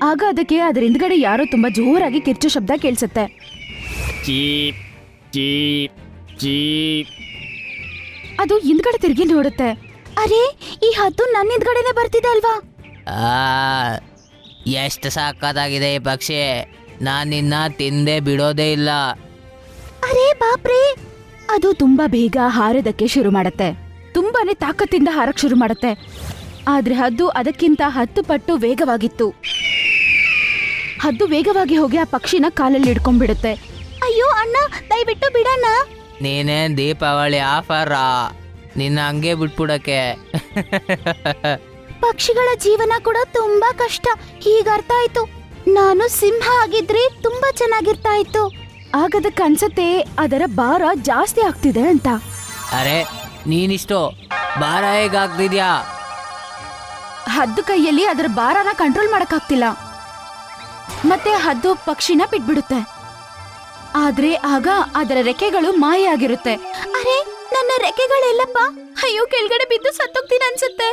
ಆಗ ಅದಕ್ಕೆ ಅದರ ಹಿಂದ್ಗಡೆ ಯಾರೋ ತುಂಬಾ ಜೋರಾಗಿ ಕಿರ್ಚೋ ಶಬ್ದ ಕೇಳಿಸುತ್ತೆ. Cheap cheap cheap. ಅದು ಹಿಂದ್ಗಡೆ ತಿರುಗಿ ನೋಡುತ್ತೆ. ಅರೆ, ಈ ಹದ್ದು ನನ್ನ ಹಿಂದ್ಗಡೆನೆ ಬರ್ತಿದೆ ಅಲ್ವಾ? ಎಷ್ಟು ಸಾಕಾಗಿದೆ ಈ ಪಕ್ಷಿ. ನಾನು ನಿನ್ನ ತಿಂದೆ ಬಿಡೋದೇ ಇಲ್ಲ. ಅರೆ ಬಾಪ್ರೆ! ಅದು ತುಂಬಾ ಬೇಗ ಹಾರೋದಕ್ಕೆ ಶುರು ಮಾಡತ್ತೆ. ತುಂಬಾನೇ ತಾಕತ್ತಿಂದ ಹಾರಕ್ ಶುರು ಮಾಡತ್ತೆ. ಆದ್ರೆ ಹದ್ದು ಅದಕ್ಕಿಂತ 10 ಪಟ್ಟು ವೇಗವಾಗಿತ್ತು. ಹದ್ದು ವೇಗವಾಗಿ ಹೋಗಿ ಆ ಪಕ್ಷಿನ ಕಾಲಲ್ಲಿ ಹಿಡ್ಕೊಂಡ್ಬಿಡುತ್ತೆ. ಅಯ್ಯೋ ಅಣ್ಣ, ದಯವಿಟ್ಟು ಬಿಡಣ್ಣ. ನೀನೇನ್ ದೀಪಾವಳಿ ಆಫರಾ? ನಿನ್ನ ಹಂಗೆ ಬಿಟ್ಬಿಡಕ್ಕೆ. ಪಕ್ಷಿಗಳ ಜೀವನ ಕೂಡ ತುಂಬಾ ಕಷ್ಟ, ಈಗ ಅರ್ಥ ಆಯ್ತು. ನಾನು ಸಿಂಹ ಆಗಿದ್ರೆ ತುಂಬಾ ಚೆನ್ನಾಗಿರ್ತಾ ಇತ್ತು. ಆಗದಕ್ಕೆ ಅನ್ಸತ್ತೆ ಅದರ ಭಾರ ಜಾಸ್ತಿ ಆಗ್ತಿದೆ ಅಂತ. ಅರೆ, ನೀನಿಷ್ಟು ಭಾರ ಹೇಗಾಗ್ತಿದ್ಯಾ? ಹದ್ದು ಕೈಯಲ್ಲಿ ಅದರ ಭಾರನ ಕಂಟ್ರೋಲ್ ಮಾಡಕ್ಕಾಗ್ತಿಲ್ಲ. ಮತ್ತೆ ಹದ್ದು ಪಕ್ಷಿನ ಬಿಟ್ಬಿಡುತ್ತೆ. ಆದ್ರೆ ಆಗ ಅದರ ರೆಕ್ಕೆಗಳು ಮಾಯ ಆಗಿರುತ್ತೆ. ಅರೆ, ನನ್ನ ರೆಕ್ಕೆಗಳೆಲ್ಲಪ್ಪ! ಅಯ್ಯೋ, ಕೆಳಗಡೆ ಬಿದ್ದು ಸತ್ತೋಗ್ತೀನಿ ಅನ್ಸುತ್ತೆ.